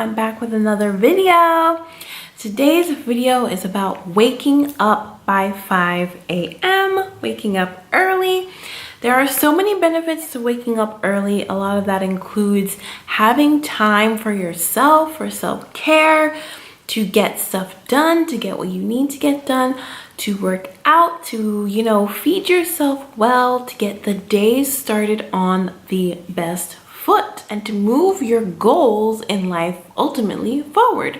I'm back with another video. Today's video is about waking up by 5 a.m., waking up early. There are so many benefits to waking up early. A lot of that includes having time for yourself, for self-care, to get stuff done, to get what you need to get done, to work out, to, feed yourself well, to get the day started on the best foot, and to move your goals in life ultimately forward.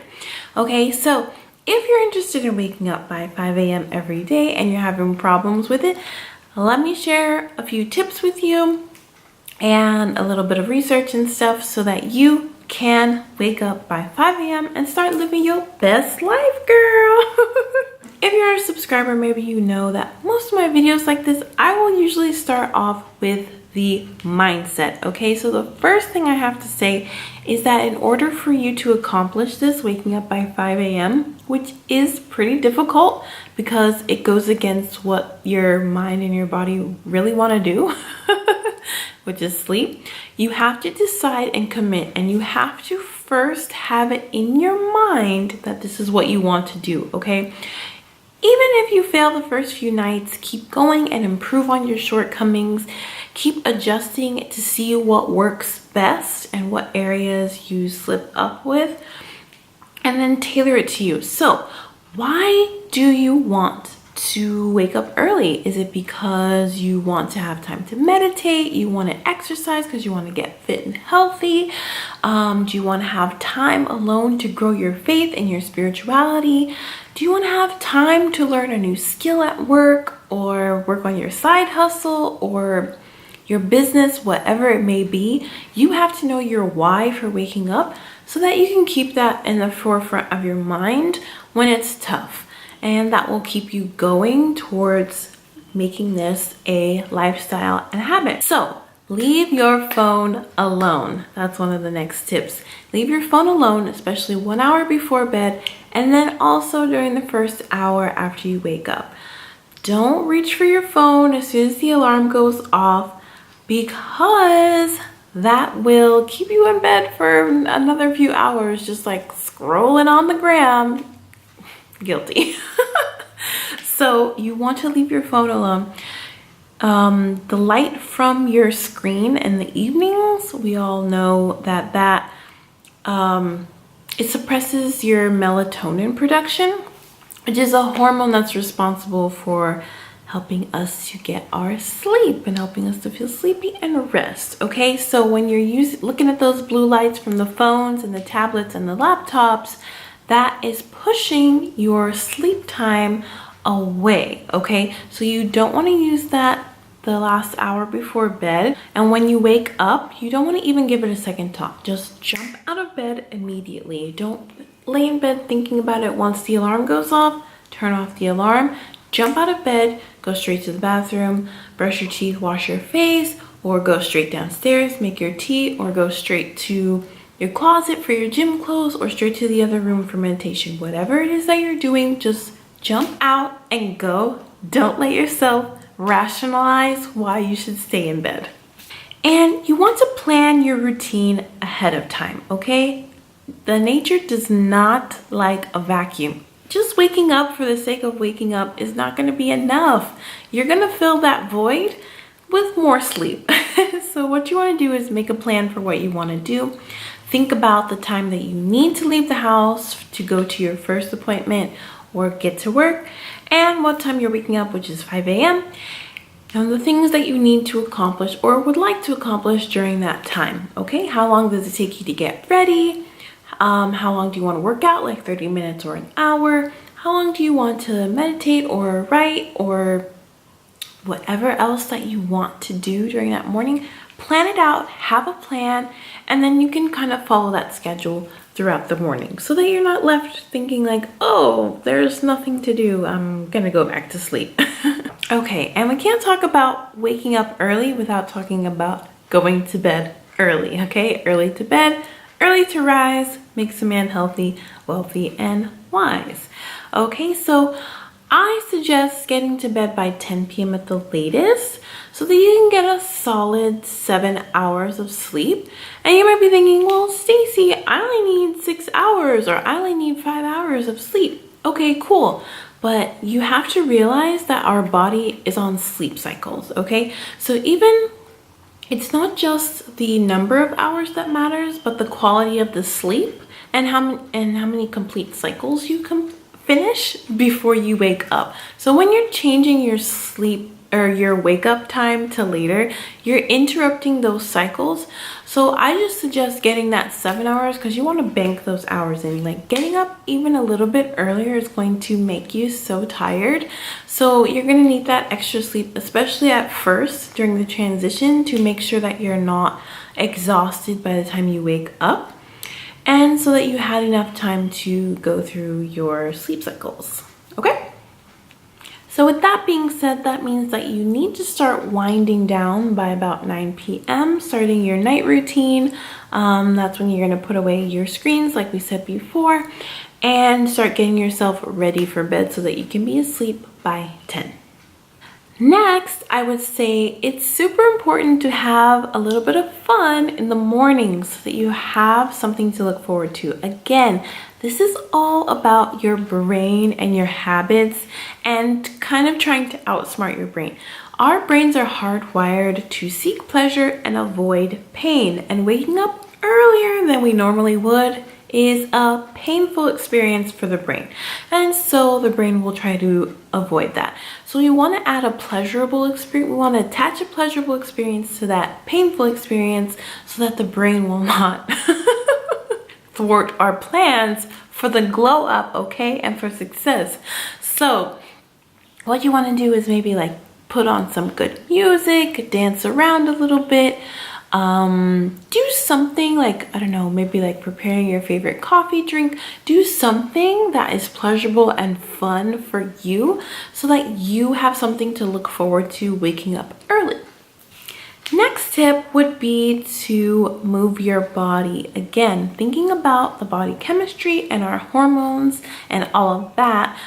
Okay, so if you're interested in waking up by 5 a.m. every day and you're having problems with it, let me share a few tips with you and a little bit of research and stuff so that you can wake up by 5 a.m. and start living your best life, girl. If you're a subscriber, maybe you know that most of my videos like this, I will usually start off with the mindset. Okay, so the first thing I have to say is that in order for you to accomplish this, waking up by 5 a.m., which is pretty difficult because it goes against what your mind and your body really want to do, which is sleep, you have to decide and commit, and you have to first have it in your mind that this is what you want to do. Okay, even if you fail the first few nights, keep going and improve on your shortcomings. Keep adjusting to see what works best and what areas you slip up with, and then tailor it to you. So why do you want to wake up early? Is it because you want to have time to meditate? You want to exercise because you want to get fit and healthy? Do you want to have time alone to grow your faith and your spirituality? Do you want to have time to learn a new skill at work, or work on your side hustle, or your business, whatever it may be? You have to know your why for waking up so that you can keep that in the forefront of your mind when it's tough. And that will keep you going towards making this a lifestyle and habit. So leave your phone alone. That's one of the next tips. Leave your phone alone, especially 1 hour before bed, and then also during the first hour after you wake up. Don't reach for your phone as soon as the alarm goes off, because that will keep you in bed for another few hours, just like scrolling on the gram. Guilty. So you want to leave your phone alone. The light from your screen in the evenings, we all know that it suppresses your melatonin production, which is a hormone that's responsible for helping us to get our sleep and helping us to feel sleepy and rest. Okay, so when you're looking at those blue lights from the phones and the tablets and the laptops, that is pushing your sleep time away. Okay, so you don't want to use that the last hour before bed, and when you wake up, you don't want to even give it a second thought. Just jump out of bed immediately. Don't lay in bed thinking about it. Once the alarm goes off, turn off the alarm, jump out of bed, go straight to the bathroom, brush your teeth, wash your face, or go straight downstairs, make your tea, or go straight to your closet for your gym clothes, or straight to the other room for meditation. Whatever it is that you're doing, just jump out and go. Don't let yourself rationalize why you should stay in bed. And you want to plan your routine ahead of time, okay? The nature does not like a vacuum. Just waking up for the sake of waking up is not going to be enough. You're going to fill that void with more sleep. So what you want to do is make a plan for what you want to do. Think about the time that you need to leave the house to go to your first appointment or get to work, and what time you're waking up, which is 5 a.m., and the things that you need to accomplish or would like to accomplish during that time. Okay, how long does it take you to get ready? How long do you want to work out, like 30 minutes or an hour? How long do you want to meditate or write or whatever else that you want to do during that morning? Plan it out, have a plan, and then you can kind of follow that schedule throughout the morning so that you're not left thinking like, oh, there's nothing to do, I'm gonna go back to sleep. Okay, and we can't talk about waking up early without talking about going to bed early. Okay, early to bed, early to rise makes a man healthy, wealthy, and wise. Okay, so I suggest getting to bed by 10 p.m. at the latest so that you can get a solid 7 hours of sleep. And you might be thinking, well, Stacy, I only need 6 hours or I only need 5 hours of sleep. Okay, cool. But you have to realize that our body is on sleep cycles, okay? So even it's not just the number of hours that matters, but the quality of the sleep and how many complete cycles you can finish before you wake up. So when you're changing your sleep or your wake up time to later, you're interrupting those cycles. So I just suggest getting that 7 hours because you want to bank those hours in. Like getting up even a little bit earlier is going to make you so tired. So you're going to need that extra sleep, especially at first during the transition, to make sure that you're not exhausted by the time you wake up, and so that you had enough time to go through your sleep cycles. Okay? So with that being said, that means that you need to start winding down by about 9 p.m., starting your night routine. That's when you're going to put away your screens, like we said before, and start getting yourself ready for bed so that you can be asleep by 10. Next, I would say it's super important to have a little bit of fun in the mornings so that you have something to look forward to. Again, this is all about your brain and your habits and kind of trying to outsmart your brain. Our brains are hardwired to seek pleasure and avoid pain, and waking up earlier than we normally would is a painful experience for the brain, and so the brain will try to avoid that. So we want to add a pleasurable experience. We want to attach a pleasurable experience to that painful experience so that the brain will not thwart our plans for the glow up, okay, and for success. So what you want to do is maybe like put on some good music, dance around a little bit, do something like, I don't know, maybe like preparing your favorite coffee drink. Do something that is pleasurable and fun for you so that you have something to look forward to waking up early. Next tip would be to move your body. Again, thinking about the body chemistry and our hormones and all of that.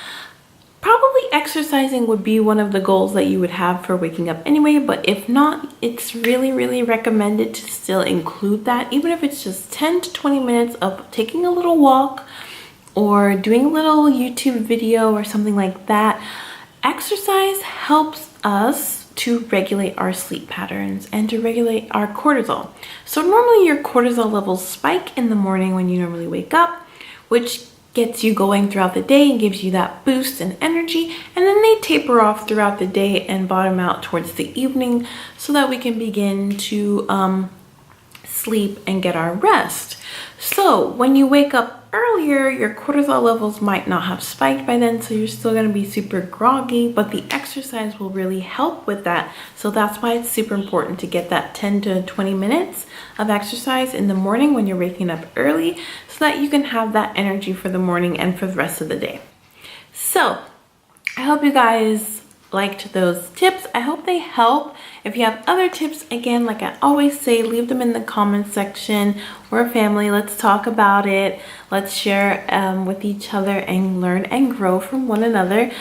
Probably exercising would be one of the goals that you would have for waking up anyway, but if not, it's really recommended to still include that, even if it's just 10 to 20 minutes of taking a little walk or doing a little YouTube video or something like that. Exercise helps us to regulate our sleep patterns and to regulate our cortisol. So normally your cortisol levels spike in the morning when you normally wake up, which gets you going throughout the day and gives you that boost and energy, and then they taper off throughout the day and bottom out towards the evening so that we can begin to sleep and get our rest. So when you wake up earlier, your cortisol levels might not have spiked by then, so you're still going to be super groggy, but the exercise will really help with that. So that's why it's super important to get that 10 to 20 minutes of exercise in the morning when you're waking up early so that you can have that energy for the morning and for the rest of the day. So I hope you guys liked those tips. I hope they help. If you have other tips, again, like I always say, leave them in the comment section. We're a family. Let's talk about it. Let's share with each other and learn and grow from one another.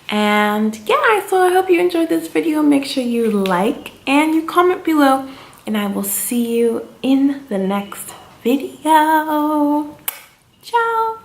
And yeah, so I hope you enjoyed this video. Make sure you like and you comment below, and I will see you in the next video. Ciao.